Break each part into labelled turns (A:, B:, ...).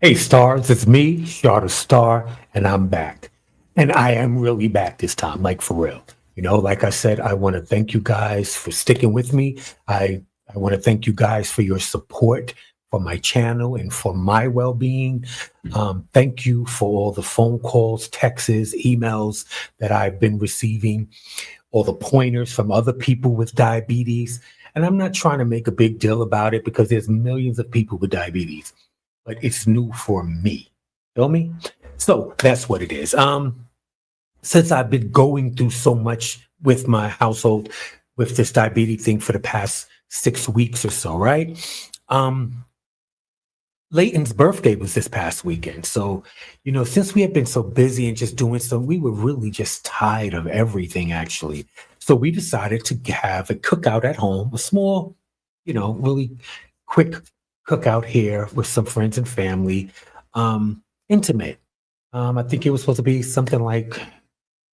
A: Hey, stars, it's me, Shard Star, and I'm back. And I am really back this time, like for real. Like I said, I want to thank you guys for sticking with me. I want to thank you guys for your support for my channel and for my well being. Thank you for all the phone calls, texts, emails that I've been receiving, all the pointers from other people with diabetes. And I'm not trying to make a big deal about it because there's millions of people with diabetes, but it's new for me. Feel me? So that's what it is. Since I've been going through so much with my household with this diabetes thing for the past 6 weeks or so, right? Um, Leighton's birthday was this past weekend. So, since we had been so busy and just doing so, we were really just tired of everything actually. So we decided to have a cookout at home, a small, really quick cookout here with some friends and family, intimate. I think it was supposed to be something like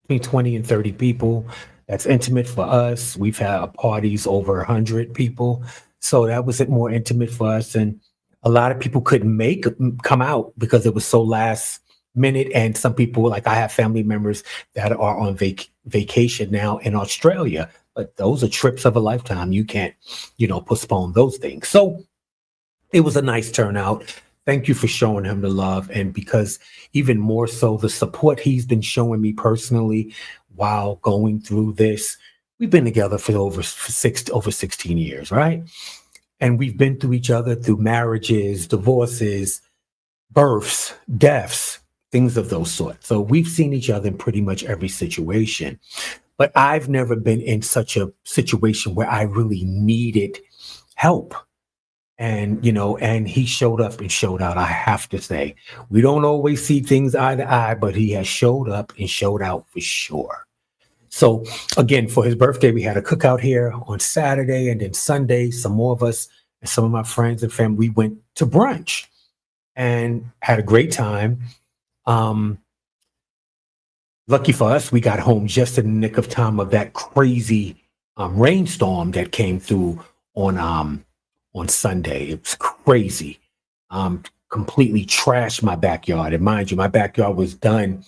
A: between 20 and 30 people. That's intimate for us. We've had parties over 100 people. So that was more intimate for us. And a lot of people couldn't come out because it was so last minute. And some people, like I have family members that are on vacation now in Australia, but those are trips of a lifetime. You can't, postpone those things. So it was a nice turnout. Thank you for showing him the love. And because even more so, the support he's been showing me personally while going through this. We've been together for over 16 years, right? And we've been through each other through marriages, divorces, births, deaths, things of those sorts. So we've seen each other in pretty much every situation. But I've never been in such a situation where I really needed help. And he showed up and showed out. I have to say, we don't always see things eye to eye, but he has showed up and showed out for sure. So again, for his birthday, we had a cookout here on Saturday, and then Sunday, some more of us and some of my friends and family, we went to brunch and had a great time. Um, Lucky for us, we got home just in the nick of time of that crazy rainstorm that came through on um, on Sunday. It was crazy. Completely trashed my backyard. And mind you, my backyard was done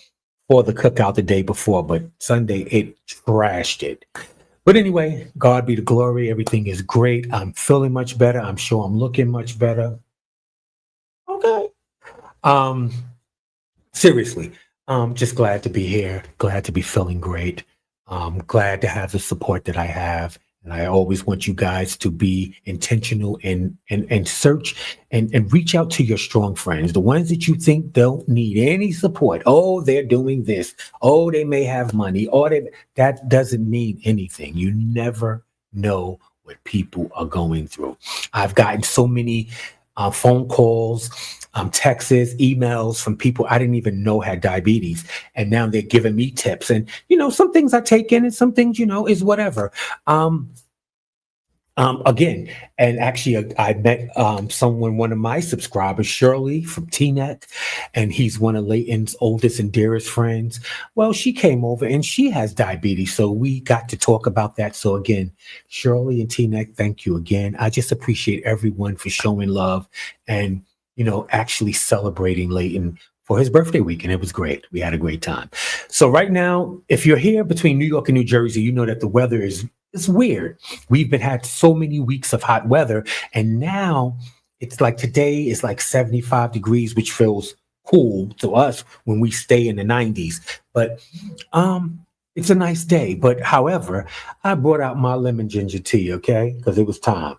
A: for the cookout the day before, but Sunday it trashed it. But anyway, God be the glory. Everything is great. I'm feeling much better. I'm sure I'm looking much better. Okay. Um, Seriously, just glad to be here. Glad to be feeling great. Glad to have the support that I have. And I always want you guys to be intentional and search and reach out to your strong friends, the ones that you think don't need any support. Oh, they're doing this. Oh, they may have money. That doesn't mean anything. You never know what people are going through. I've gotten so many phone calls, texts, emails from people I didn't even know had diabetes. And now they're giving me tips. And, some things I take in and some things, is whatever. Again, and actually, I met someone, one of my subscribers, Shirley from T-Net, and he's one of Leighton's oldest and dearest friends. Well, she came over and she has diabetes, so we got to talk about that. So again, Shirley and T-Net, thank you again. I just appreciate everyone for showing love and actually celebrating Leighton for his birthday week, and it was great. We had a great time. So right now, if you're here between New York and New Jersey, you know that the weather is it's weird. We've been had so many weeks of hot weather, and now it's like today is like 75 degrees, which feels cool to us when we stay in the 90s. But it's a nice day. But however, I brought out my lemon ginger tea, okay, because it was time.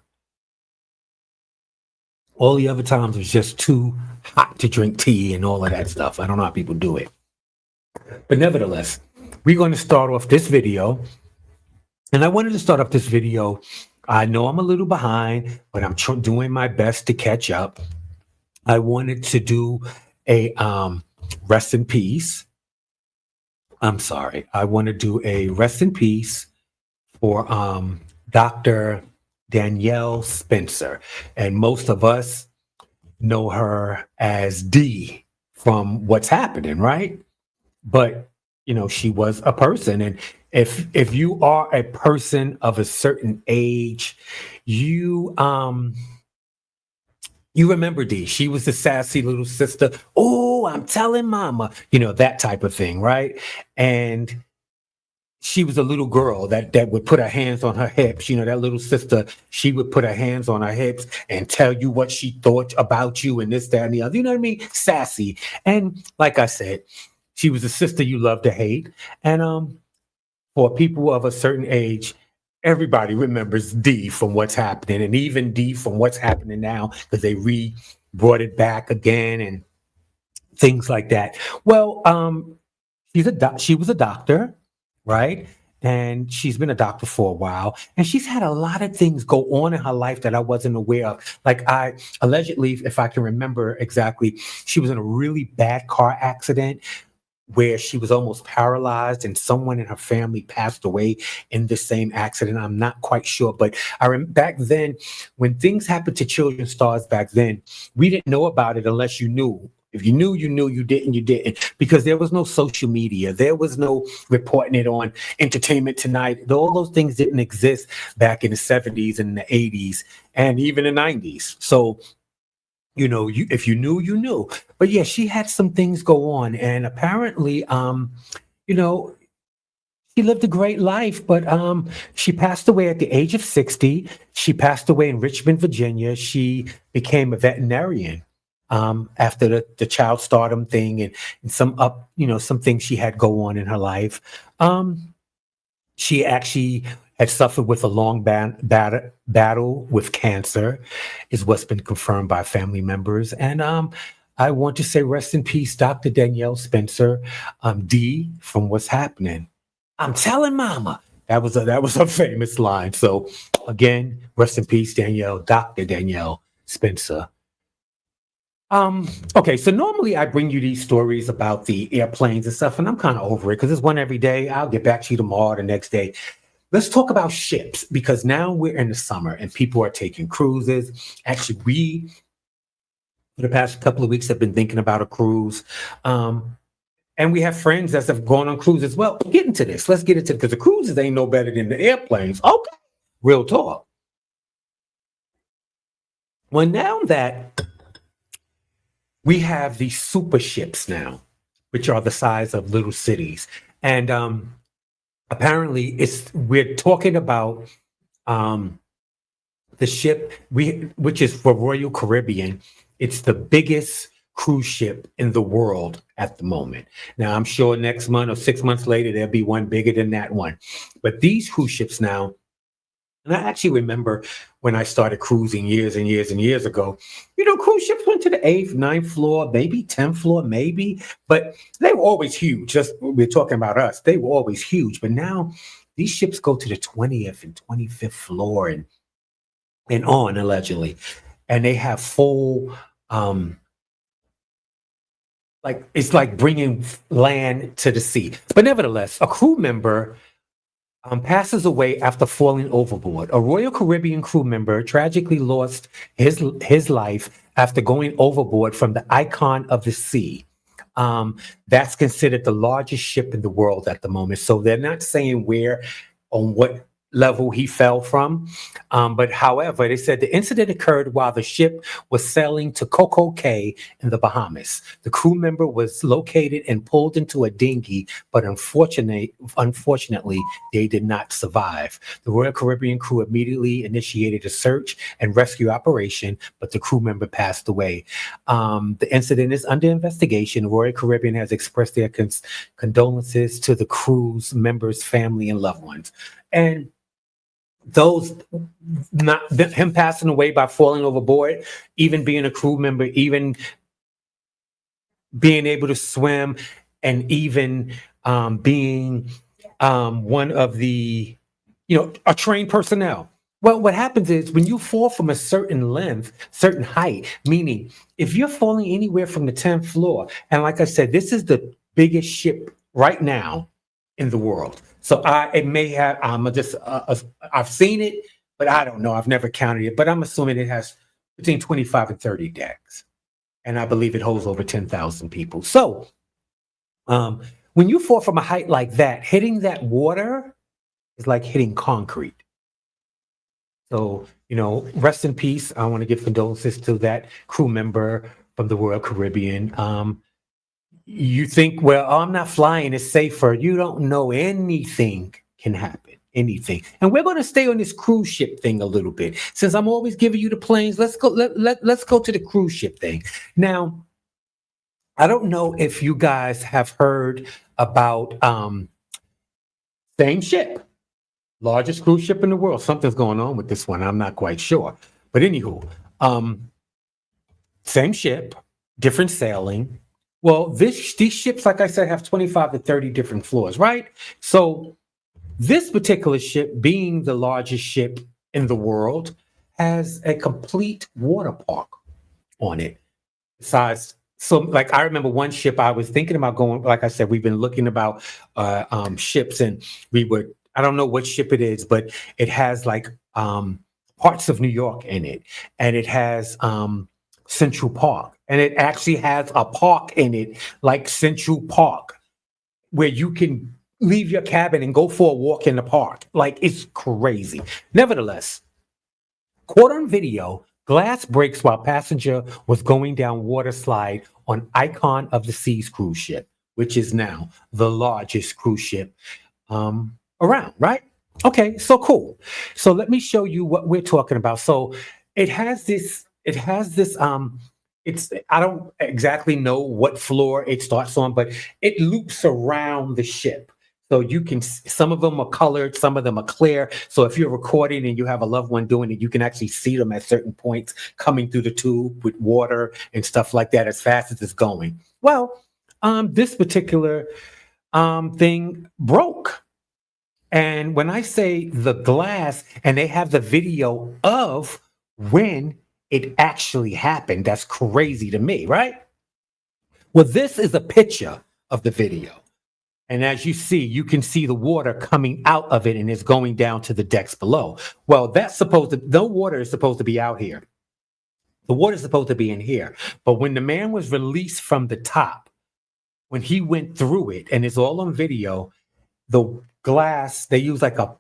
A: All the other times was just too hot to drink tea and all of that stuff. I don't know how people do it. But nevertheless, we're going to start off this video. And I wanted to start off this video. I know I'm a little behind, but I'm doing my best to catch up. I wanted to do a rest in peace. I'm sorry. I want to do a rest in peace for Dr. Danielle Spencer. And most of us know her as D from What's Happening, right? But she was a person, and if you are a person of a certain age, you You remember Dee? She was the sassy little sister. Oh, I'm telling mama, that type of thing, right? And she was a little girl that would put her hands on her hips. That little sister, she would put her hands on her hips and tell you what she thought about you and this, that, and the other. You know what I mean? Sassy. And like I said, she was a sister you love to hate. And for people of a certain age, everybody remembers D from what's happening, and even D from what's happening now because they brought it back again and things like that. Well, she was a doctor, right? And she's been a doctor for a while, and she's had a lot of things go on in her life that I wasn't aware of. Like I allegedly, if I can remember exactly, she was in a really bad car accident where she was almost paralyzed and someone in her family passed away in the same accident. I'm not quite sure, but back then, when things happened to children stars back then, we didn't know about it unless you knew. If you knew, you knew. You didn't, you didn't. Because there was no social media. There was no reporting it on Entertainment Tonight. All those things didn't exist back in the 70s and the 80s and even the 90s. So if you knew, you knew. But yeah, she had some things go on, and apparently, you know, she lived a great life. But she passed away at the age of 60. She passed away in Richmond, Virginia. She became a veterinarian after the child stardom thing and some things she had go on in her life. She actually had suffered with a long battle with cancer, is what's been confirmed by family members. And I want to say rest in peace, Dr. Danielle Spencer, D, from What's Happening. I'm telling mama. That was a famous line. So again, rest in peace, Danielle, Dr. Danielle Spencer. Okay, so normally I bring you these stories about the airplanes and stuff, and I'm kind of over it because it's one every day. I'll get back to you tomorrow, the next day. Let's talk about ships because now we're in the summer and people are taking cruises. Actually, we, for the past couple of weeks, have been thinking about a cruise. And we have friends that have gone on cruises. Well, get into this. Let's get into it because the cruises ain't no better than the airplanes. Okay, real talk. Well, now that we have these super ships now, which are the size of little cities, and apparently we're talking about um, the ship which is for Royal Caribbean. It's the biggest cruise ship in the world at the moment. Now I'm sure next month or 6 months later there'll be one bigger than that one. But these cruise ships now, and I actually remember when I started cruising years and years and years ago, cruise ships went to the eighth, ninth floor, maybe 10th floor, maybe, but they were always huge. Just we're talking about us. They were always huge. But now these ships go to the 20th and 25th floor and on allegedly. And they have full, um, like it's like bringing land to the sea. But nevertheless, a crew member passes away after falling overboard. A Royal Caribbean crew member tragically lost his life after going overboard from the Icon of the Sea. That's considered the largest ship in the world at the moment. So they're not saying where on what level he fell from. But however, they said the incident occurred while the ship was sailing to Coco Cay in the Bahamas. The crew member was located and pulled into a dinghy, but unfortunately, they did not survive. The Royal Caribbean crew immediately initiated a search and rescue operation, but the crew member passed away. The incident is under investigation. Royal Caribbean has expressed their condolences to the crew's members, family, and loved ones. And those not him passing away by falling overboard, even being a crew member, even being able to swim, and even being one of the a trained personnel. Well, what happens is when you fall from a certain length, certain height, meaning if you're falling anywhere from the 10th floor, and like I said, this is the biggest ship right now in the world. So it may have, I've seen it, but I don't know. I've never counted it, but I'm assuming it has between 25 and 30 decks. And I believe it holds over 10,000 people. So um, when you fall from a height like that, hitting that water is like hitting concrete. So, rest in peace. I want to give condolences to that crew member from the Royal Caribbean. You think, well, I'm not flying, it's safer. You don't know, anything can happen. Anything. And we're going to stay on this cruise ship thing a little bit. Since I'm always giving you the planes, let's go to the cruise ship thing. Now, I don't know if you guys have heard about same ship, largest cruise ship in the world. Something's going on with this one. I'm not quite sure. But anywho, um, same ship, different sailing. Well, these ships, like I said, have 25 to 30 different floors, right? So this particular ship, being the largest ship in the world, has a complete water park on it. Besides, so like I remember one ship I was thinking about going. Like I said, we've been looking about ships, and we were. I don't know what ship it is, but it has like parts of New York in it, and it has Central Park, and it actually has a park in it, like Central Park, where you can leave your cabin and go for a walk in the park. Like, it's crazy. Nevertheless, caught on video, glass breaks while passenger was going down water slide on Icon of the Seas cruise ship, which is now the largest cruise ship around, right? Okay, so cool. So let me show you what we're talking about. So it has this it's I don't exactly know what floor it starts on, but it loops around the ship. So you can, some of them are colored, some of them are clear. So if you're recording and you have a loved one doing it, you can actually see them at certain points coming through the tube with water and stuff like that as fast as it's going. Well, this particular thing broke. And when I say the glass, and they have the video of when it actually happened, that's crazy to me, right? Well, this is a picture of the video. And as you see, you can see the water coming out of it and it's going down to the decks below. Well, no water is supposed to be out here. The water is supposed to be in here. But when the man was released from the top, when he went through it, and it's all on video, the glass, they use like a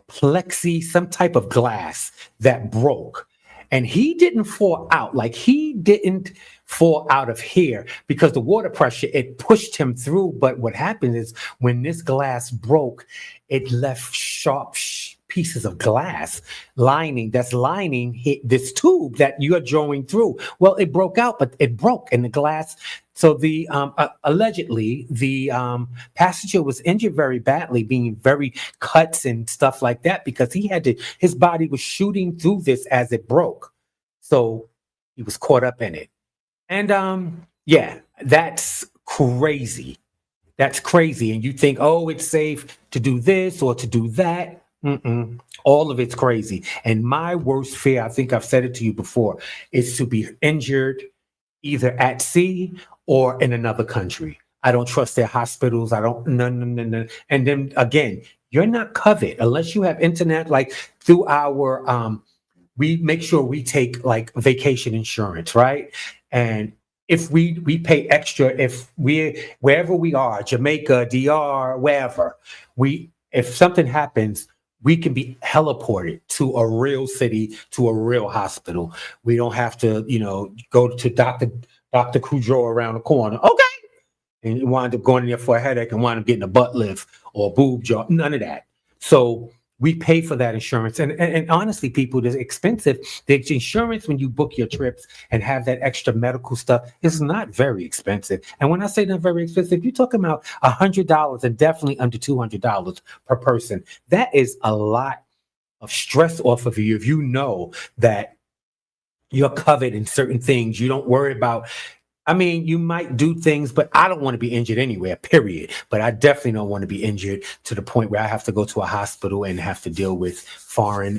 A: plexi, some type of glass that broke. And he didn't fall out, like he didn't fall out of here because the water pressure, it pushed him through. But what happened is when this glass broke, it left sharp pieces of glass lining hit this tube that you're drawing through. Well, it broke out, but it broke, and the glass. So the allegedly the passenger was injured very badly, being very cuts and stuff like that, because his body was shooting through this as it broke. So he was caught up in it. And yeah, that's crazy. That's crazy. And you think, oh, it's safe to do this or to do that. Mm-mm. All of it's crazy. And my worst fear, I think I've said it to you before, is to be injured either at sea or in another country. I don't trust their hospitals. I don't, no, no, no, no. And then again, you're not covered unless you have internet, like through our, we make sure we take like vacation insurance, right? And if we pay extra, if we wherever we are, Jamaica, DR, wherever, we if something happens, we can be heliported to a real city, to a real hospital. We don't have to, go to Dr. Cujo around the corner. Okay. And you wind up going in there for a headache and wind up getting a butt lift or a boob job. None of that. So we pay for that insurance. And honestly, people, it's expensive. The insurance, when you book your trips and have that extra medical stuff, is not very expensive. And when I say not very expensive, you're talking about $100 and definitely under $200 per person. That is a lot of stress off of you if you know that you're covered in certain things. You don't worry about, I mean, you might do things, but I don't want to be injured anywhere, period. But I definitely don't want to be injured to the point where I have to go to a hospital and have to deal with foreign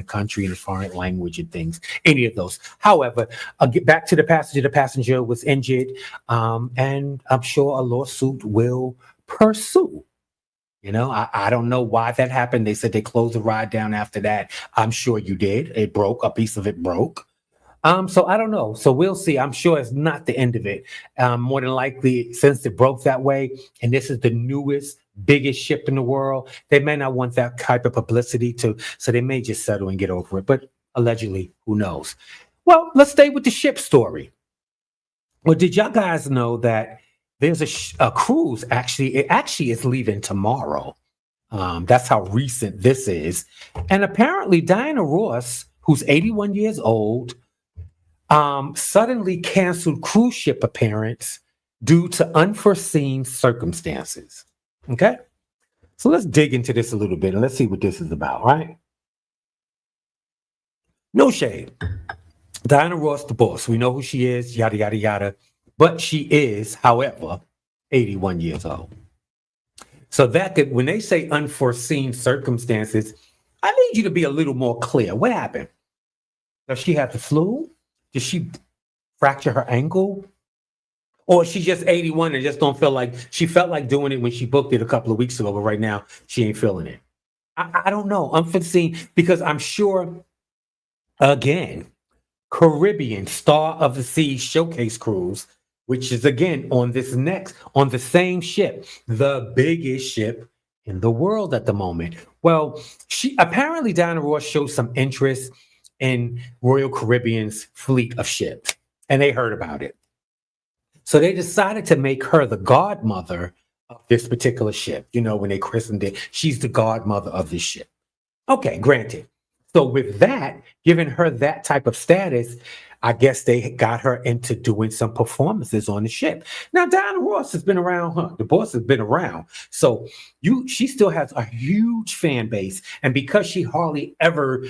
A: country and foreign language and things, any of those. However, I'll get back to the passenger. The passenger was injured, and I'm sure a lawsuit will pursue. I don't know why that happened. They said they closed the ride down after that. I'm sure you did. It broke. A piece of it broke. So I don't know. So we'll see. I'm sure it's not the end of it. More than likely, since it broke that way, and this is the newest, biggest ship in the world, they may not want that type of publicity to, so they may just settle and get over it. But allegedly, who knows? Well, let's stay with the ship story. Well, did y'all guys know that there's a cruise actually? It actually is leaving tomorrow. That's how recent this is. And apparently, Diana Ross, who's 81 years old, suddenly canceled cruise ship appearance due to unforeseen circumstances. Okay, so let's dig into this a little bit and let's see what this is about, right? No shade. Diana Ross, the boss. We know who she is, yada, yada, yada. But she is, however, 81 years old. So that could, when they say unforeseen circumstances, I need you to be a little more clear. What happened? Does she have the flu? Did she fracture her ankle? Or is she just 81 and just don't feel like she felt like doing it when she booked it a couple of weeks ago, but right now she ain't feeling it. I don't know. Unforeseen, because I'm sure, again, Caribbean Star of the Seas Showcase Cruise, which is again on the same ship, the biggest ship in the world at the moment. Well, she apparently Diana Ross showed some interest in Royal Caribbean's fleet of ships, and they heard about it. So they decided to make her the godmother of this particular ship. You know, when they christened it, she's the godmother of this ship. Okay, granted. So with that, giving her that type of status, I guess they got her into doing some performances on the ship. Now, Diana Ross has been around, huh? The boss has been around. So she still has a huge fan base. And because she hardly ever,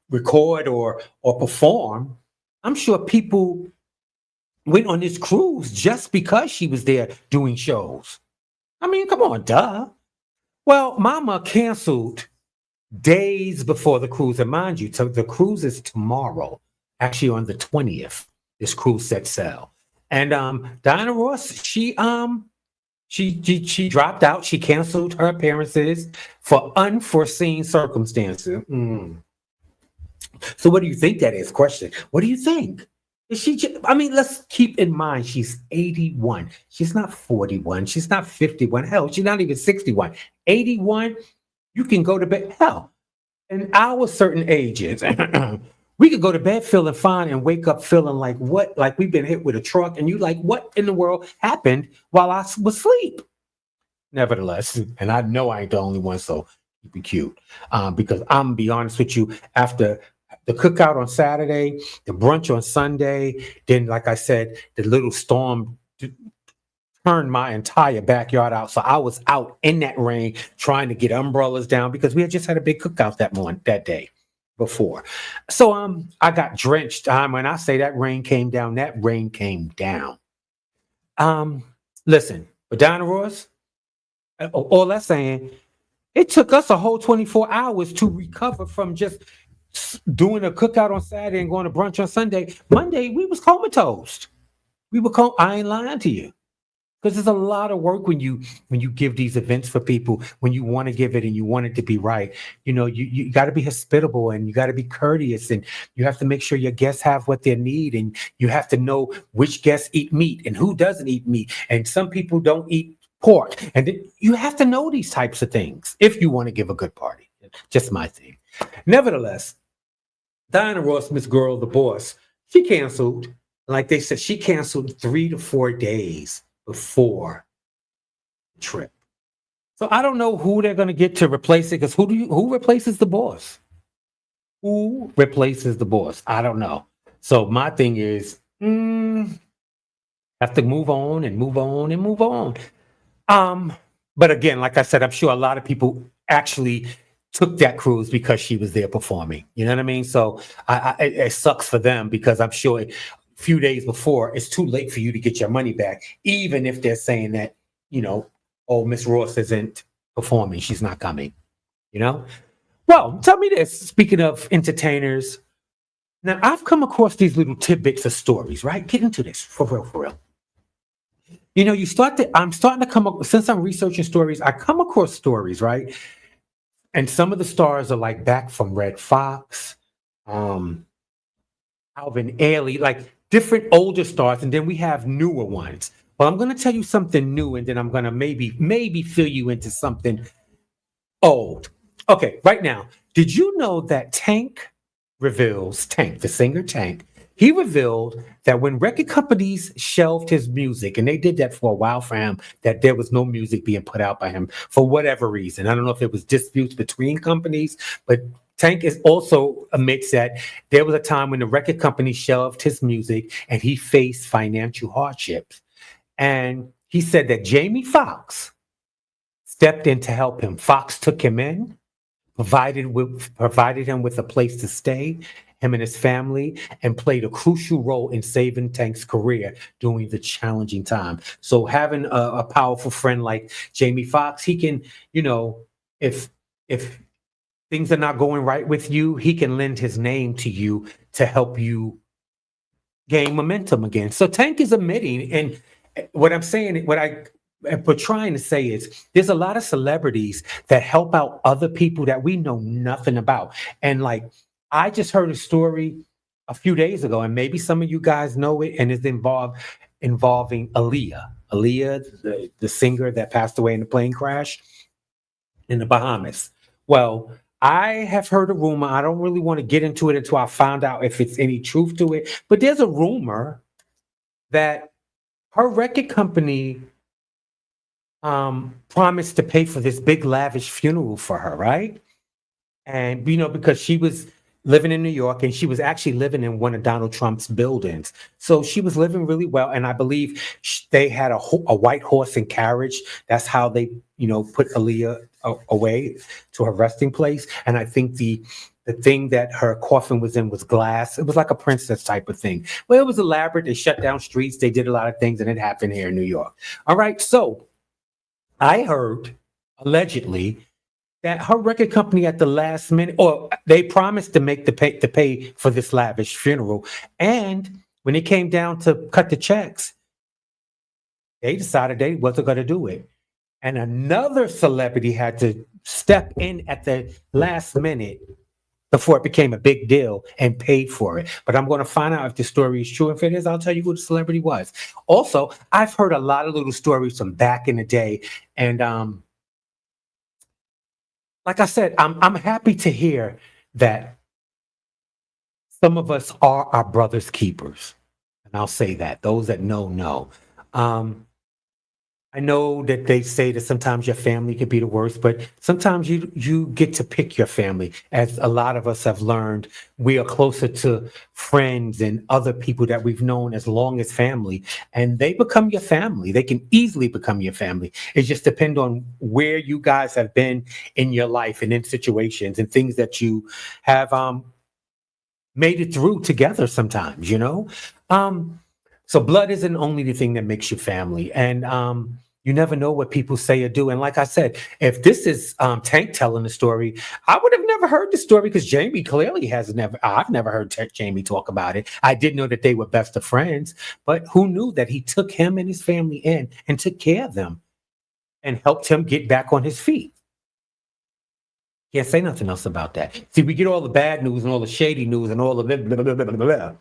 A: record or perform, I'm sure people went on this cruise just because she was there doing shows. I mean, come on, duh. Well, Mama canceled days before the cruise. And mind you, so the cruise is tomorrow, actually on the 20th. This cruise set sail. And Diana Ross, she dropped out. She canceled her appearances for unforeseen circumstances. So what do you think that is? Question. What do you think? I mean, let's keep in mind she's 81. She's not 41. She's not 51. Hell, she's not even 61. 81, you can go to bed. Hell, in our certain ages, we could go to bed feeling fine and wake up feeling like what? Like we've been hit with a truck, and you like, what in the world happened while I was asleep? Nevertheless, and I know I ain't the only one, so keep it cute. Because I'm gonna be honest with you, after the cookout on Saturday, the brunch on Sunday, then like I said, the little storm turned my entire backyard out. So I was out in that rain trying to get umbrellas down because we had just had a big cookout that day before. So I got drenched. When I say that rain came down, that rain came down. Um, Listen, but Diana Ross, all that's saying, it took us a whole 24 hours to recover from just doing a cookout on Saturday and going to brunch on Sunday. Monday, we was comatose. I ain't lying to you. Because there's a lot of work when you give these events for people, when you want to give it and you want it to be right. You know, you got to be hospitable and you got to be courteous and you have to make sure your guests have what they need and you have to know which guests eat meat and who doesn't eat meat. And some people don't eat pork. And you have to know these types of things if you want to give a good party. Just my thing. Nevertheless, Diana Ross, Miss Girl, the boss, she canceled. Like they said, she canceled 3 to 4 days before the trip. So I don't know who they're going to get to replace it because who replaces the boss? Who replaces the boss? I don't know. So my thing is, have to move on and move on and move on. But again, like I said, I'm sure a lot of people actually took that cruise because she was there performing. You know what I mean? So it sucks for them because I'm sure a few days before it's too late for you to get your money back, even if they're saying that, oh, Miss Ross isn't performing, she's not coming. Well, tell me this. Speaking of entertainers, now I've come across these little tidbits of stories, right? Get into this for real, for real. I'm starting to come up, since I'm researching stories, I come across stories, right? And some of the stars are like back from Red Fox. Alvin Ailey, like different older stars, and then we have newer ones. Well, I'm going to tell you something new, and then I'm going to maybe fill you into something old. Okay, right now, did you know that Tank, the singer Tank, he revealed that when record companies shelved his music, and they did that for a while for him, that there was no music being put out by him for whatever reason. I don't know if it was disputes between companies, but Tank is also admits that there was a time when the record company shelved his music and he faced financial hardships. And he said that Jamie Foxx stepped in to help him. Fox took him in, provided him with a place to stay, him and his family, and played a crucial role in saving Tank's career during the challenging time. So having a powerful friend like Jamie Foxx, he can, you know, if if things are not going right with you, he can lend his name to you to help you gain momentum again. So Tank is admitting, and what I'm saying, what I am trying to say is there's a lot of celebrities that help out other people that we know nothing about. And like I just heard a story a few days ago, and maybe some of you guys know it, and it's involving Aaliyah. Aaliyah, the singer that passed away in the plane crash in the Bahamas. Well, I have heard a rumor. I don't really want to get into it until I find out if it's any truth to it. But there's a rumor that her record company promised to pay for this big lavish funeral for her, right? And because she was living in New York and she was actually living in one of Donald Trump's buildings. So she was living really well. And I believe they had a white horse and carriage. That's how they, put Aaliyah away to her resting place. And I think the thing that her coffin was in was glass. It was like a princess type of thing. Well, it was elaborate. They shut down streets. They did a lot of things, and it happened here in New York. All right. So I heard allegedly that her record company at the last minute, or they promised to make to pay for this lavish funeral, and when it came down to cut the checks, they decided they wasn't going to do it, and another celebrity had to step in at the last minute before it became a big deal and paid for it. But I'm going to find out if the story is true. If it is, I'll tell you who the celebrity was. Also, I've heard a lot of little stories from back in the day, and like I said, I'm happy to hear that some of us are our brother's keepers. And I'll say that. Those that know. Um, I know that they say that sometimes your family could be the worst, but sometimes you get to pick your family. As a lot of us have learned, we are closer to friends and other people that we've known as long as family, and they become your family. They can easily become your family. It just depends on where you guys have been in your life and in situations and things that you have made it through together sometimes. Um, so blood isn't only the thing that makes you family. And you never know what people say or do. And like I said, if this is Tank telling the story, I would have never heard the story because Jamie clearly I've never heard Jamie talk about it. I did know that they were best of friends, but who knew that he took him and his family in and took care of them and helped him get back on his feet. Can't say nothing else about that. See, we get all the bad news and all the shady news and all the blah, blah, blah, blah, blah, blah.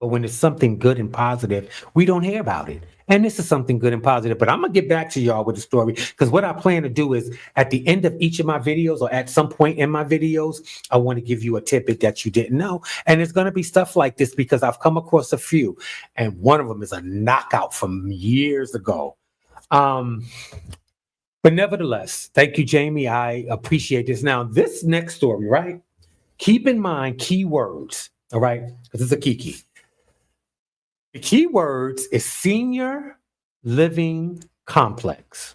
A: But when it's something good and positive, we don't hear about it. And this is something good and positive. But I'm going to get back to y'all with the story because what I plan to do is at the end of each of my videos or at some point in my videos, I want to give you a tidbit that you didn't know. And it's going to be stuff like this because I've come across a few. And one of them is a knockout from years ago. Um, but nevertheless, thank you, Jamie. I appreciate this. Now, this next story, right? Keep in mind keywords, all right? Because it's a key. The key words is senior living complex.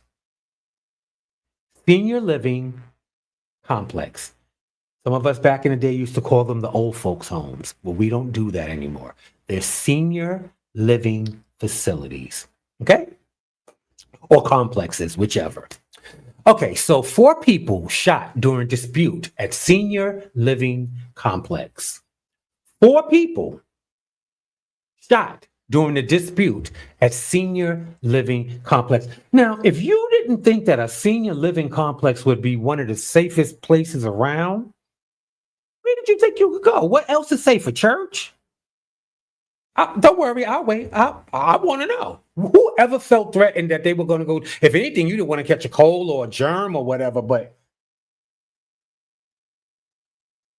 A: Senior living complex. Some of us back in the day used to call them the old folks' homes, but we don't do that anymore. They're senior living facilities, okay? Or complexes, whichever. Okay, so 4 people shot during dispute at senior living complex. 4 people shot during the dispute at senior living complex. Now, if you didn't think that a senior living complex would be one of the safest places around, where did you think you could go? What else is safe? A church? Don't worry, I'll wait. I want to know. Whoever felt threatened that they were going to go, if anything, you didn't want to catch a cold or a germ or whatever, but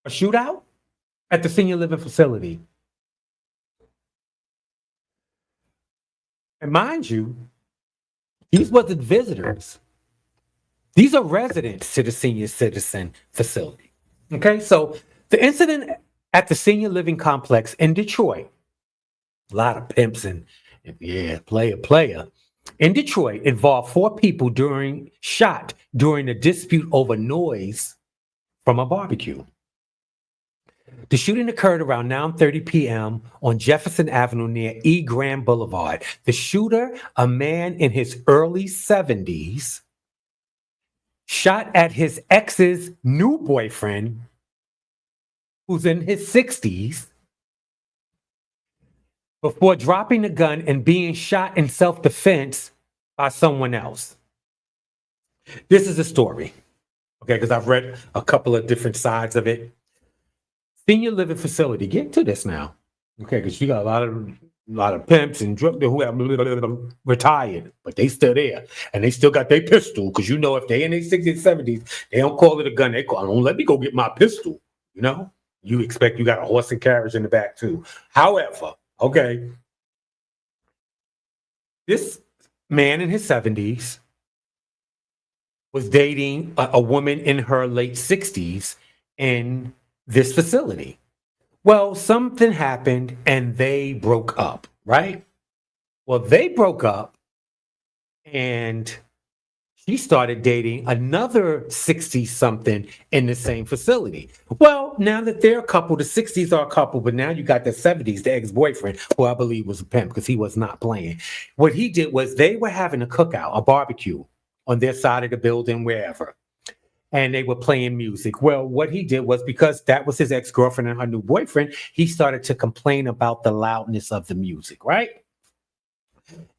A: a shootout at the senior living facility. And mind you, these wasn't visitors. These are residents to the senior citizen facility. Okay, so the incident at the senior living complex in Detroit, a lot of pimps and yeah, player. In Detroit, involved four people shot during a dispute over noise from a barbecue. The shooting occurred around 9:30 p.m. on Jefferson Avenue near E. Graham Boulevard. The shooter, a man in his early 70s, shot at his ex's new boyfriend, who's in his 60s, before dropping the gun and being shot in self-defense by someone else. This is a story, okay, because I've read a couple of different sides of it. Senior living facility, get into this now, okay, because you got a lot of pimps and drug who have retired, but they still there, and they still got their pistol, because you know if they in their 60s, 70s, they don't call it a gun, they call, let me go get my pistol, you know? You expect you got a horse and carriage in the back too. However, okay, this man in his 70s was dating a woman in her late 60s in this facility. Well, something happened and they broke up, right? Well, they broke up and she started dating another 60 something in the same facility. Well, now that they're a couple, the 60s are a couple, but now you got the 70s, the ex-boyfriend, who I believe was a pimp because he was not playing. What he did was they were having a cookout, a barbecue on their side of the building, wherever. And they were playing music. Well, what he did was, because that was his ex-girlfriend and her new boyfriend, he started to complain about the loudness of the music, right?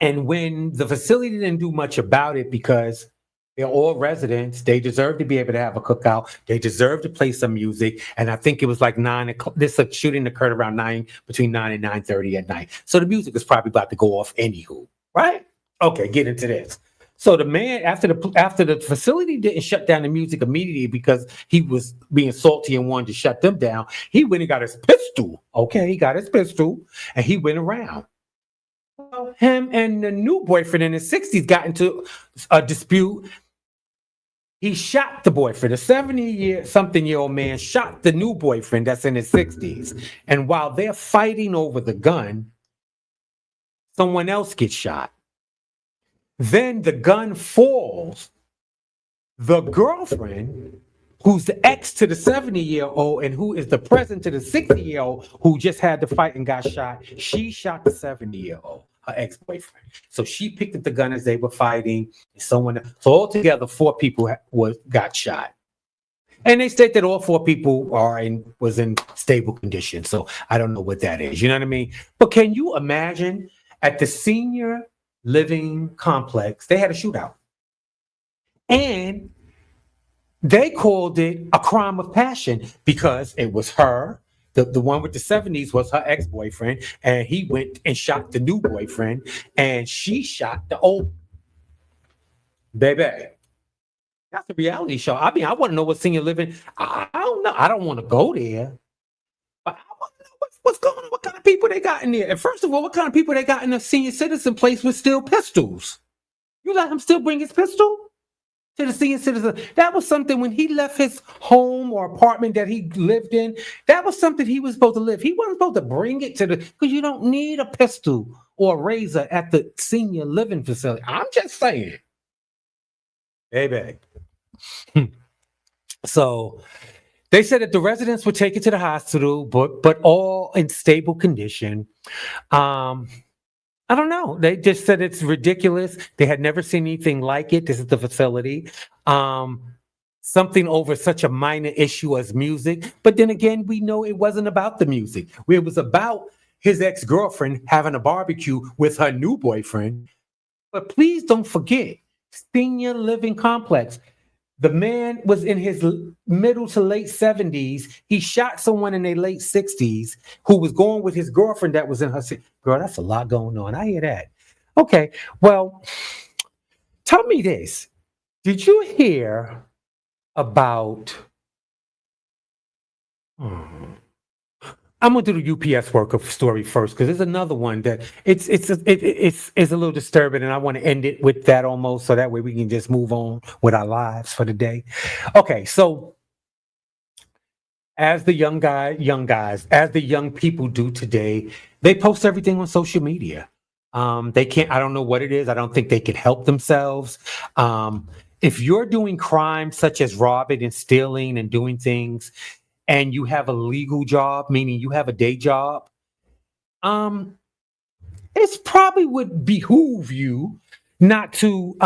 A: And when the facility didn't do much about it, because they're all residents, they deserve to be able to have a cookout. They deserve to play some music. And I think it was like 9 o'clock. This shooting occurred around between 9 and 9:30 at night. So the music was probably about to go off anywho, right? Okay, get into this. So the man, after the facility didn't shut down the music immediately because he was being salty and wanted to shut them down, he went and got his pistol. Okay, he got his pistol and he went around. Well, him and the new boyfriend in his 60s got into a dispute. He shot the boyfriend. A 70-something-year-old man shot the new boyfriend that's in his 60s. And while they're fighting over the gun, someone else gets shot. Then the gun falls. The girlfriend, who's the ex to the 70-year-old and who is the present to the 60-year-old who just had the fight and got shot, she shot the 70-year-old, her ex-boyfriend. So she picked up the gun as they were fighting. So altogether, 4 people got shot. And they said that all 4 people was in stable condition. So I don't know what that is. You know what I mean? But can you imagine at the senior living complex, they had a shootout. And they called it a crime of passion because it was her. The one with the 70s was her ex-boyfriend, and he went and shot the new boyfriend, and she shot the old baby. That's a reality show. I mean, I want to know what senior living. I don't know. I don't want to go there, but I want to know what's going on. What kind of people they got in there? And first of all, what kind of people they got in a senior citizen place with still pistols? You let him still bring his pistol to the senior citizen? That was something when he left his home or apartment that he lived in. That was something he was supposed to live. He wasn't supposed to bring it because you don't need a pistol or a razor at the senior living facility. I'm just saying. Baby. So they said that the residents were taken to the hospital, but all in stable condition. I don't know. They just said it's ridiculous. They had never seen anything like it. This is the facility. Something over such a minor issue as music. But then again, we know it wasn't about the music. It was about his ex-girlfriend having a barbecue with her new boyfriend. But please don't forget, senior living complex. The man was in his middle to late 70s. He shot someone in their late 60s who was going with his girlfriend that was in her. Girl, that's a lot going on. I hear that. Okay. Well, tell me this. Did you hear about. Hmm, I'm gonna do the UPS worker story first because there's another one that it's a little disturbing, and I want to end it with that almost, so that way we can just move on with our lives for the day. Okay, so as the young guys, as the young people do today, they post everything on social media. They can't. I don't know what it is. I don't think they can help themselves. Um, if you're doing crimes such as robbing and stealing and doing things, and you have a legal job, meaning you have a day job, um, it probably would behoove you not to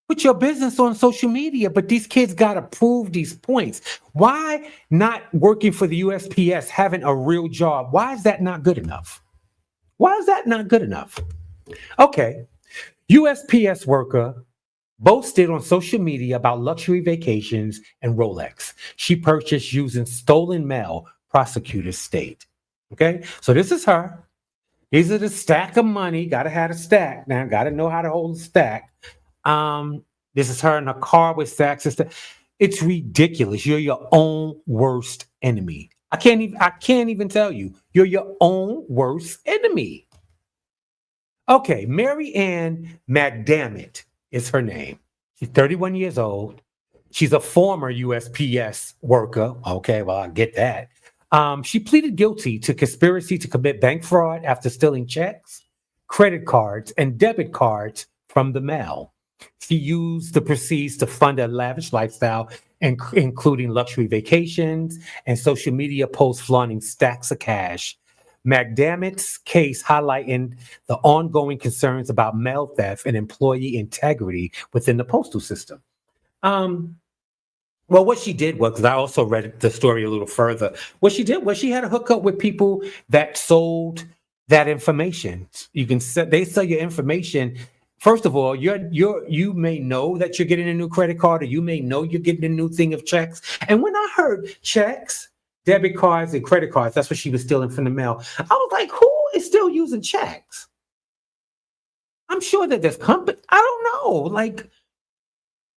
A: put your business on social media. But these kids got to prove these points. Why not working for the USPS, having a real job? Why is that not good enough? Why is that not good enough? Okay, USPS worker boasted on social media about luxury vacations and Rolex she purchased using stolen mail, prosecutors state. Okay, so this is her. These are the stack of money. Gotta have a stack now. Gotta know how to hold a stack. This is her in a car with stacks and stuff. It's ridiculous. You're your own worst enemy. I can't even tell you. You're your own worst enemy. Okay, Mary Ann McDammit is her name. She's 31 years old. She's a former USPS worker. Okay, well, I get that. She pleaded guilty to conspiracy to commit bank fraud after stealing checks, credit cards, and debit cards from the mail. She used the proceeds to fund a lavish lifestyle, including luxury vacations and social media posts flaunting stacks of cash. McDermott's case highlighting the ongoing concerns about mail theft and employee integrity within the postal system. Um, well, what she did was, because I also read the story a little further, what she did was she had a hookup with people that sold that information. You can sell, they sell your information. First of all, you may know that you're getting a new credit card, or you may know you're getting a new thing of checks. And when I heard checks, debit cards, and credit cards, that's what she was stealing from the mail. I was like, who is still using checks? I'm sure that there's company. I don't know. Like,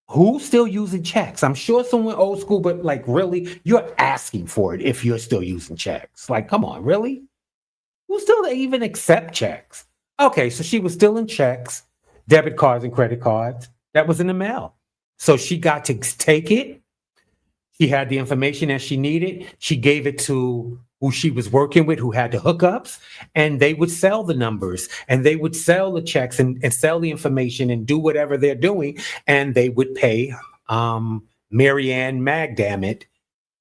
A: who's still using checks? I'm sure someone old school, but like, really, you're asking for it if you're still using checks. Like, come on, really? Who still even accept checks? Okay, so she was still in checks, debit cards, and credit cards that was in the mail. So she got to take it. She had the information that she needed. She gave it to who she was working with, who had the hookups, and they would sell the numbers and they would sell the checks and sell the information and do whatever they're doing. And they would pay Marianne Magdammit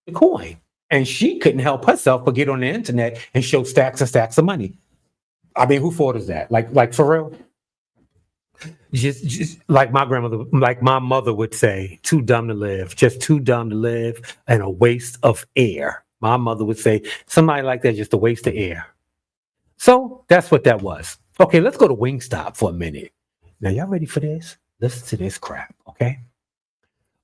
A: the coin. And she couldn't help herself but get on the internet and show stacks and stacks of money. I mean, who thought is that? Like for real? Just like my grandmother, like my mother would say, too dumb to live, just too dumb to live, and a waste of air. My mother would say, somebody like that, just a waste of air. So that's what that was. Okay, let's go to Wingstop for a minute. Now, y'all ready for this? Listen to this crap, okay?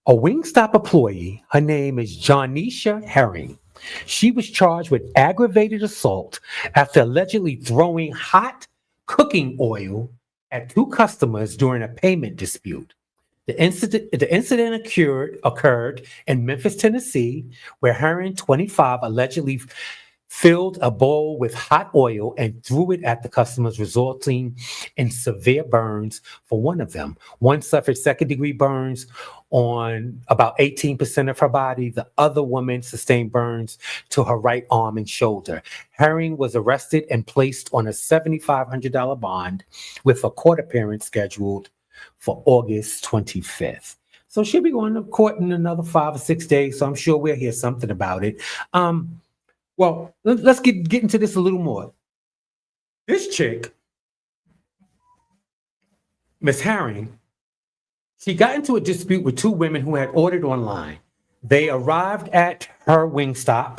A: A Wingstop employee, her name is Jonisha Herring. She was charged with aggravated assault after allegedly throwing hot cooking oil at two customers during a payment dispute. The incident occurred in Memphis, Tennessee, where Herring, 25, allegedly filled a bowl with hot oil and threw it at the customers, resulting in severe burns for one of them. One suffered second-degree burns on about 18% of her body. The other woman sustained burns to her right arm and shoulder. Herring was arrested and placed on a $7,500 bond with a court appearance scheduled for August 25th. So she'll be going to court in another 5 or 6 days. So I'm sure we'll hear something about it. Well, let's get into this a little more. This chick, Miss Herring, she got into a dispute with two women who had ordered online. They arrived at her Wingstop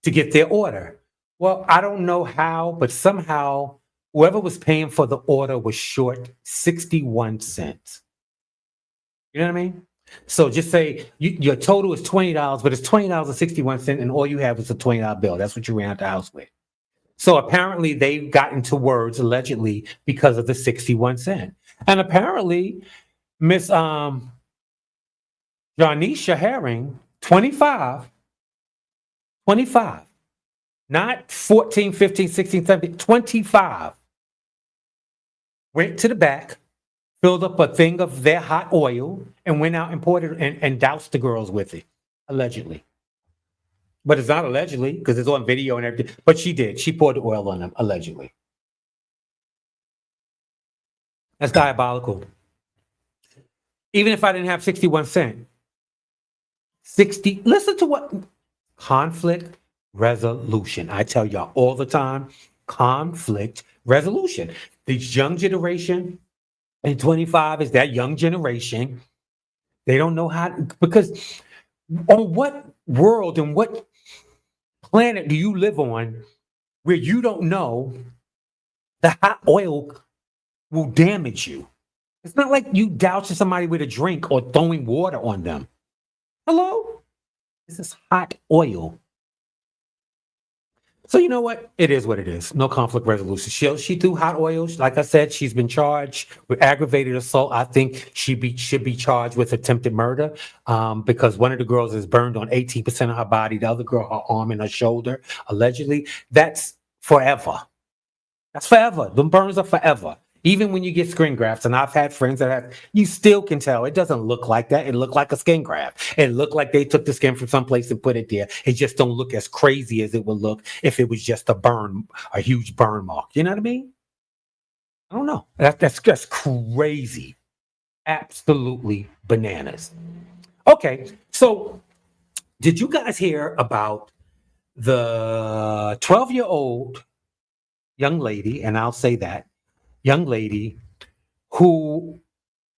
A: to get their order. Well, I don't know how, but somehow whoever was paying for the order was short 61 cents. You know what I mean? So just say your total is $20, but it's $20.61, and all you have is a $20 bill. That's what you ran out the house with. So apparently they've gotten to words allegedly because of the 61 cent. And apparently Miss Janisha Herring, 25, 25, not 14, 15, 16, 17, 25, went to the back, filled up a thing of their hot oil, and went out and poured it and doused the girls with it, allegedly. But it's not allegedly because it's on video and everything. But she did. She poured the oil on them, allegedly. That's diabolical. Even if I didn't have 61 cent, 60, listen to what conflict resolution. I tell y'all all the time, conflict resolution. This young generation in 25 is that young generation. They don't know how because on what world and what planet do you live on where you don't know the hot oil will damage you? It's not like you dousing somebody with a drink or throwing water on them. Hello? This is hot oil. So you know what? It is what it is. No conflict resolution. She threw hot oil. Like I said, she's been charged with aggravated assault. I think should be charged with attempted murder because one of the girls is burned on 18% of her body. The other girl, her arm and her shoulder, allegedly. That's forever. That's forever. Them burns are forever. Even when you get skin grafts, and I've had friends that have, you still can tell it doesn't look like that. It looked like a skin graft. It looked like they took the skin from someplace and put it there. It just don't look as crazy as it would look if it was just a burn, a huge burn mark. You know what I mean? I don't know. That's just crazy. Absolutely bananas. Okay, so did you guys hear about the 12-year-old young lady, and I'll say that, young lady who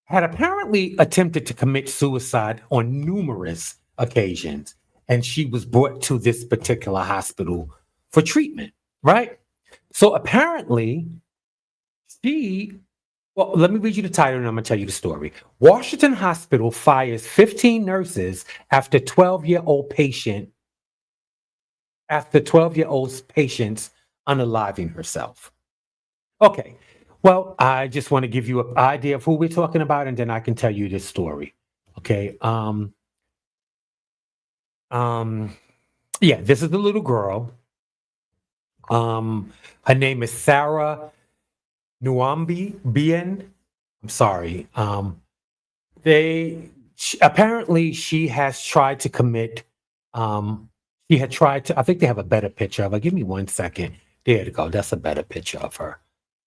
A: had apparently attempted to commit suicide on numerous occasions. And she was brought to this particular hospital for treatment, right? So apparently, well, let me read you the title and I'm going to tell you the story. Washington Hospital fires 15 nurses after 12-year-old patient's unaliving herself. Okay. Well, I just want to give you an idea of who we're talking about, and then I can tell you this story. Okay. Yeah, this is the little girl. Her name is Sarah Nuambi Bien. I'm sorry. Apparently she has tried to commit. She had tried to. I think they have a better picture of her. Give me 1 second. There to go. That's a better picture of her.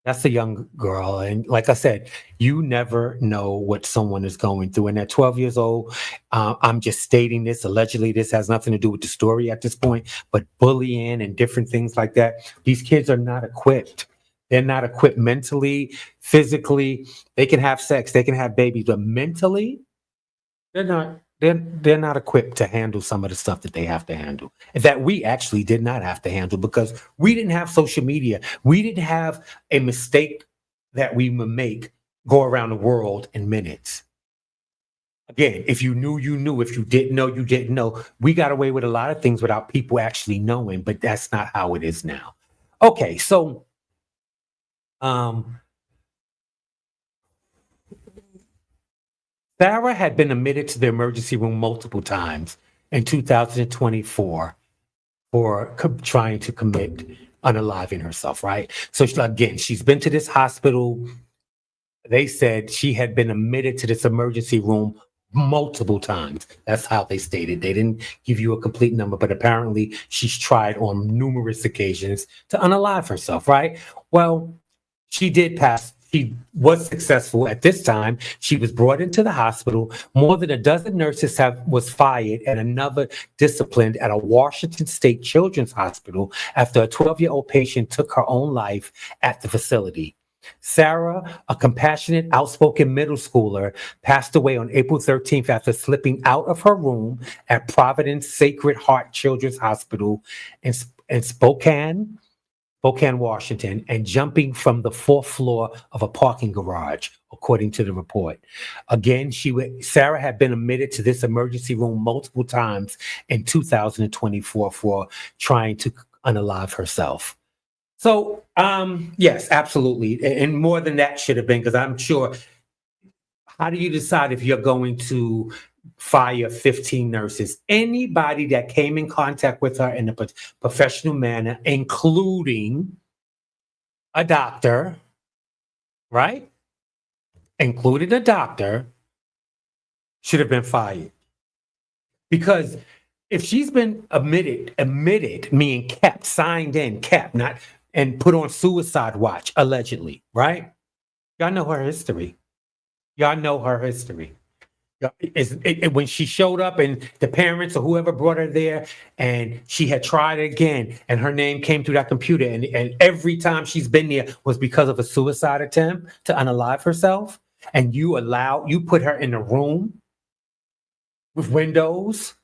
A: That's a young girl. And like I said, you never know what someone is going through. And at 12 years old, I'm just stating this. Allegedly, this has nothing to do with the story at this point, but bullying and different things like that. These kids are not equipped. They're not equipped mentally, physically. They can have sex, they can have babies, but mentally, they're not. They're not equipped to handle some of the stuff that they have to handle, that we actually did not have to handle because we didn't have social media. We didn't have a mistake that we would make go around the world in minutes. Again, if you knew, you knew. If you didn't know, you didn't know. We got away with a lot of things without people actually knowing, but that's not how it is now. Okay, so um, Sarah had been admitted to the emergency room multiple times in 2024 for trying to commit unaliving herself, right? So again, she's been to this hospital. They said she had been admitted to this emergency room multiple times. That's how they stated. They didn't give you a complete number, but apparently she's tried on numerous occasions to unalive herself, right? Well, she did pass. She was successful at this time. She was brought into the hospital. More than a dozen nurses was fired and another disciplined at a Washington State Children's Hospital after a 12-year-old patient took her own life at the facility. Sarah, a compassionate, outspoken middle schooler, passed away on April 13th after slipping out of her room at Providence Sacred Heart Children's Hospital in Spokane, Washington, and jumping from the fourth floor of a parking garage according to the report. Again, Sarah had been admitted to this emergency room multiple times in 2024 for trying to unalive herself. So, yes, absolutely. And more than that should have been, because I'm sure, how do you decide if you're going to fire 15 nurses? Anybody that came in contact with her in a professional manner, including a doctor, right? Including a doctor, should have been fired. Because if she's been admitted, meaning kept, signed in, kept, not, and put on suicide watch, allegedly, right? Y'all know her history. Y'all know her history. When she showed up and the parents or whoever brought her there and she had tried again and her name came through that computer and every time she's been there was because of a suicide attempt to unalive herself, and you put her in a room with windows,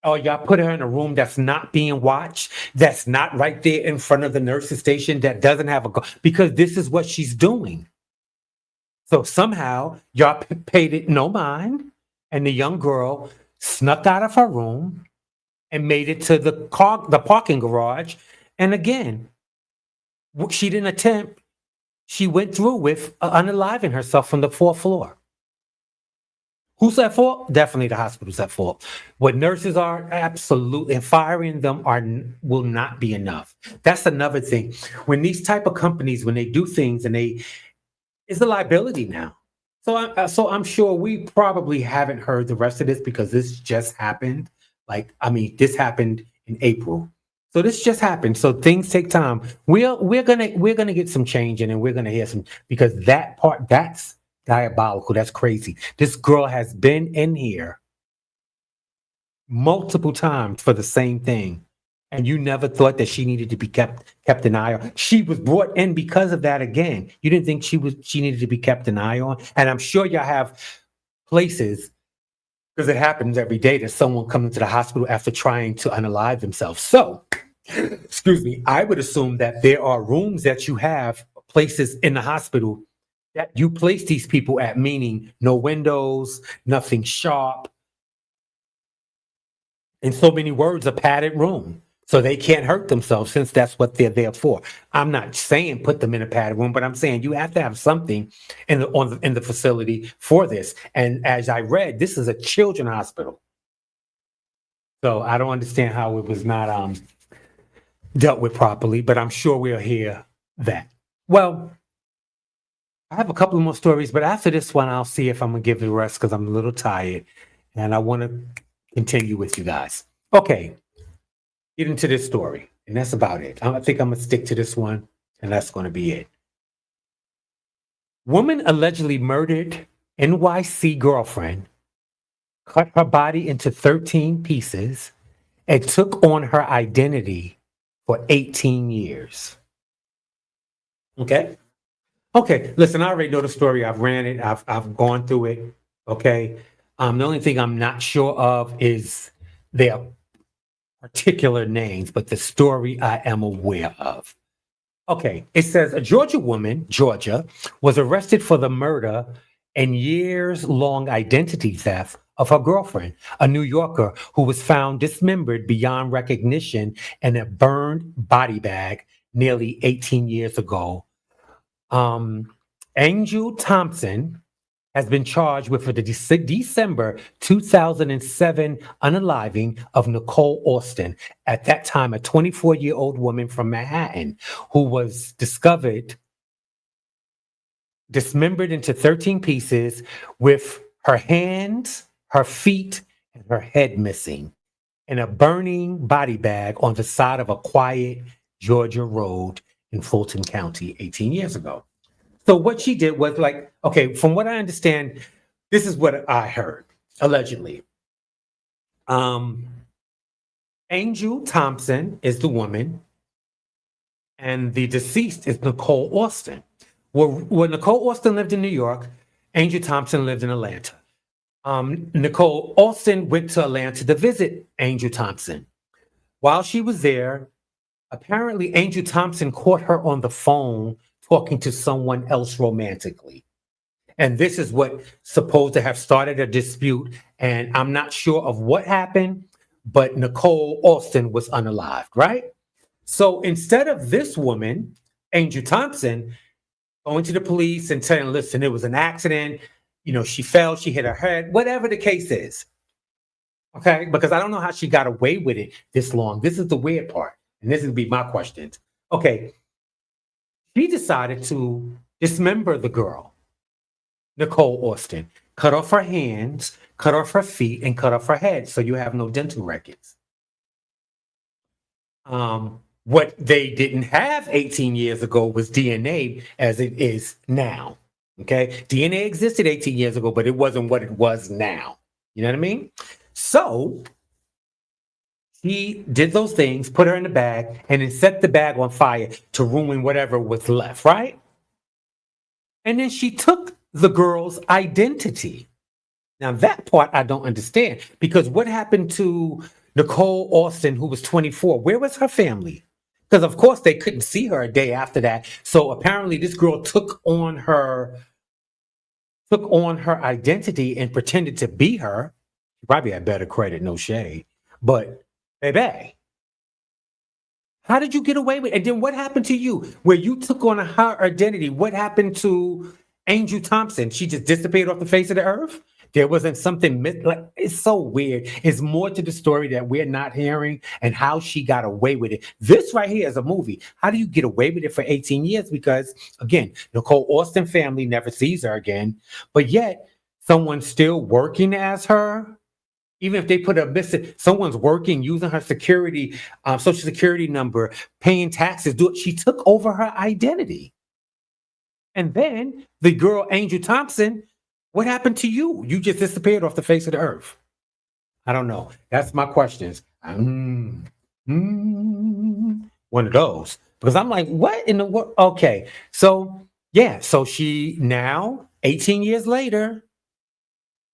A: or y'all put her in a room that's not being watched, that's not right there in front of the nurse's station, that doesn't have because this is what she's doing. So somehow y'all paid it no mind, and the young girl snuck out of her room and made it to the parking garage. And again, she didn't attempt. She went through with unaliving herself from the fourth floor. Who's at fault? Definitely the hospital's at fault. What nurses are, absolutely, and firing them will not be enough. That's another thing. When these type of companies, when they do things and it's a liability now. So I'm sure we probably haven't heard the rest of this because this just happened. This happened in April. So this just happened. So things take time. We're gonna get some change in, and we're gonna hear some, because that's diabolical. That's crazy. This girl has been in here multiple times for the same thing. And you never thought that she needed to be kept an eye on. She was brought in because of that again. You didn't think she needed to be kept an eye on. And I'm sure y'all have places, because it happens every day, that someone comes into the hospital after trying to unalive themselves. So, excuse me, I would assume that there are rooms that you have, places in the hospital that you place these people at, meaning no windows, nothing sharp. In so many words, a padded room. So they can't hurt themselves, since that's what they're there for. I'm not saying put them in a padded room, but I'm saying you have to have something in the facility for this. And as I read, this is a children's hospital. So I don't understand how it was not dealt with properly, but I'm sure we'll hear that. Well, I have a couple more stories, but after this one, I'll see if I'm gonna give the rest, because I'm a little tired and I want to continue with you guys. Okay, get into this story, and that's about it. I think I'm gonna stick to this one, and that's gonna be it. Woman allegedly murdered NYC girlfriend, cut her body into 13 pieces, and took on her identity for 18 years. Okay. Okay, listen, I already know the story. I've ran it. I've gone through it. Okay. The only thing I'm not sure of is their particular names, but the story I am aware of. Okay, it says a Georgia woman, Georgia, was arrested for the murder and years-long identity theft of her girlfriend, a New Yorker who was found dismembered beyond recognition in a burned body bag nearly 18 years ago. Um, Angel Thompson has been charged with the December 2007 unaliving of Nicole Austin, at that time a 24-year-old woman from Manhattan, who was discovered dismembered into 13 pieces with her hands, her feet, and her head missing in a burning body bag on the side of a quiet Georgia road in Fulton County 18 years ago. So what she did was, like, okay, from what I understand, this is what I heard, allegedly. Um, Angel Thompson is the woman, and the deceased is Nicole Austin. Well, Nicole Austin lived in New York. Angel Thompson lived in Atlanta. Nicole Austin went to Atlanta to visit Angel Thompson. While she was there, apparently Angel Thompson caught her on the phone talking to someone else romantically. And this is what supposed to have started a dispute. And I'm not sure of what happened, but Nicole Austin was unalived, right? So instead of this woman, Angel Thompson, going to the police and saying, listen, it was an accident. She fell, she hit her head, whatever the case is. Okay. Because I don't know how she got away with it this long. This is the weird part. And this would be my questions. Okay. She decided to dismember the girl, Nicole Austin, cut off her hands, cut off her feet, and cut off her head. So you have no dental records. What they didn't have 18 years ago was DNA as it is now. Okay. DNA existed 18 years ago, but it wasn't what it was now. You know what I mean? So he did those things, put her in the bag, and then set the bag on fire to ruin whatever was left, right? And then she took the girl's identity. Now, that part I don't understand because what happened to Nicole Austin, who was 24? Where was her family? Because, of course, they couldn't see her a day after that. So apparently, this girl took on her identity and pretended to be her. She probably had better credit, no shade. But, baby, how did you get away with it? And then what happened to you? Where you took on her identity, what happened to Angel Thompson? She just disappeared off the face of the earth? There wasn't something like it's so weird. It's more to the story that we're not hearing and how she got away with it. This right here is a movie. How do you get away with it for 18 years? Because again, Nicole Austin family never sees her again, but yet someone's still working as her. Even if they put a missing, someone's working using her social security number, paying taxes. She took over her identity. And then the girl, Angel Thompson, what happened to you? You just disappeared off the face of the earth. I don't know. That's my questions. One of those. Because I'm like, what in the world? Okay. So, yeah. So she now, 18 years later,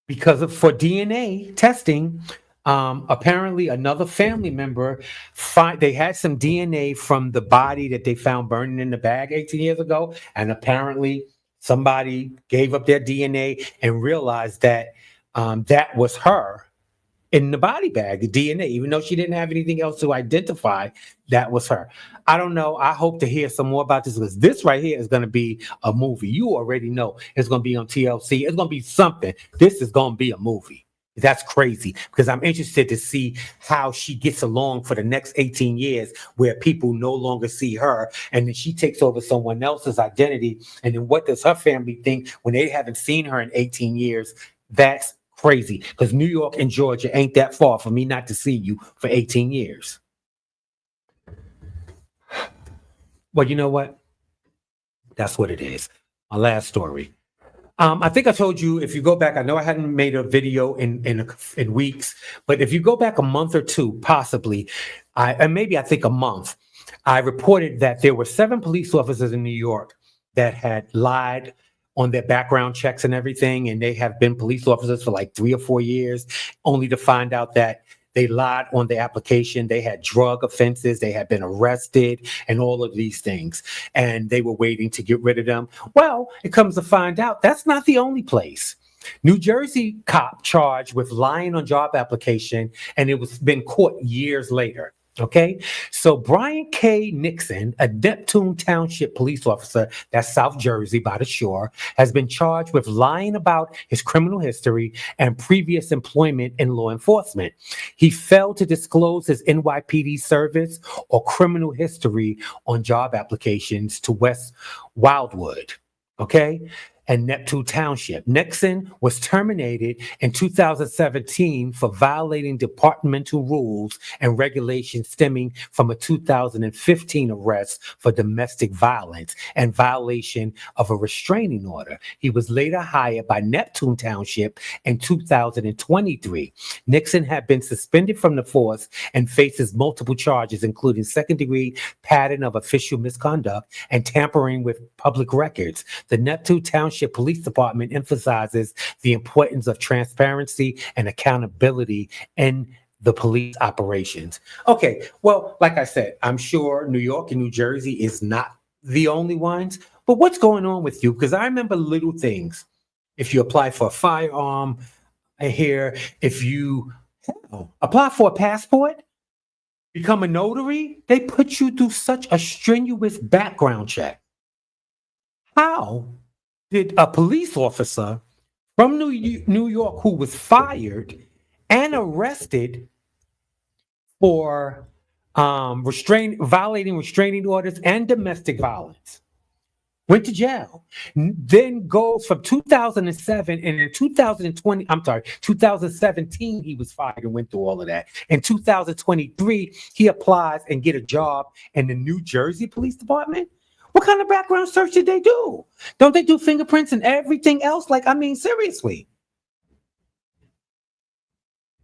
A: for DNA testing, apparently another family member they had some DNA from the body that they found burning in the bag 18 years ago, and apparently somebody gave up their DNA and realized that that was her in the body bag, the DNA, even though she didn't have anything else to identify, that was her. I don't know. I hope to hear some more about this because this right here is going to be a movie. You already know it's going to be on TLC. It's going to be something. This is going to be a movie. That's crazy because I'm interested to see how she gets along for the next 18 years where people no longer see her and then she takes over someone else's identity. And then what does her family think when they haven't seen her in 18 years? That's crazy because New York and Georgia ain't that far for me not to see you for 18 years. Well, you know what? That's what it is. My last story. I think I told you if you go back, I know I hadn't made a video in weeks, but if you go back a month or two, possibly, and maybe I think a month, I reported that there were 7 police officers in New York that had lied on their background checks and everything, and they have been police officers for like 3 or 4 years, only to find out that they lied on the application. They had drug offenses. They had been arrested and all of these things. And they were waiting to get rid of them. Well, it comes to find out that's not the only place. New Jersey cop charged with lying on job application, and it was been caught years later. Okay, so Brian K. Nixon, a Neptune Township police officer, that's South Jersey by the shore, has been charged with lying about his criminal history and previous employment in law enforcement. He failed to disclose his NYPD service or criminal history on job applications to West Wildwood. Okay, and Neptune Township. Nixon was terminated in 2017 for violating departmental rules and regulations stemming from a 2015 arrest for domestic violence and violation of a restraining order. He was later hired by Neptune Township in 2023. Nixon had been suspended from the force and faces multiple charges, including second-degree pattern of official misconduct and tampering with public records. The Neptune Township Police Department emphasizes the importance of transparency and accountability in the police operations. Okay, well, like I said, I'm sure New York and New Jersey is not the only ones, but what's going on with you? Because I remember little things. if you apply for a firearm here, if you apply for a passport, become a notary, they put you through such a strenuous background check. How did a police officer from New York who was fired and arrested for violating restraining orders and domestic violence, went to jail, then goes from 2007 and in 2020, I'm sorry, 2017, he was fired and went through all of that. In 2023, he applies and get a job in the New Jersey Police Department. What kind of background search did they do? Don't they do fingerprints and everything else? Like, I mean, seriously.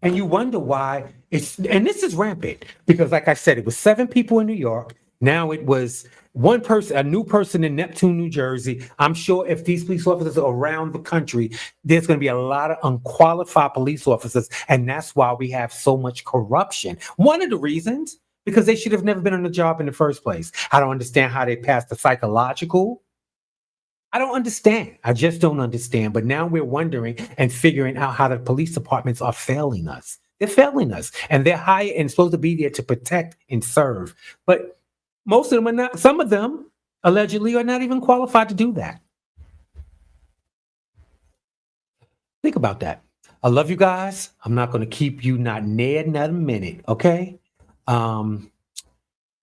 A: And you wonder why and this is rampant because, like I said, it was 7 people in New York. Now it was one person, a new person in Neptune, New Jersey. I'm sure if these police officers are around the country, there's going to be a lot of unqualified police officers. And that's why we have so much corruption. One of the reasons, because they should have never been on the job in the first place. I don't understand how they passed the psychological. I don't understand. I just don't understand. But now we're wondering and figuring out how the police departments are failing us. They're failing us. And they're hired and supposed to be there to protect and serve. But most of them are not, some of them allegedly are not even qualified to do that. Think about that. I love you guys. I'm not going to keep you not near another minute. Okay. I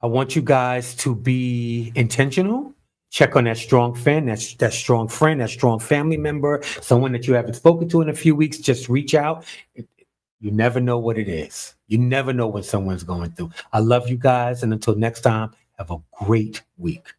A: want you guys to be intentional. Check on that strong friend, that strong friend, that strong family member, someone that you haven't spoken to in a few weeks. Just reach out. You never know what it is. You never know what someone's going through. I love you guys. And until next time, have a great week.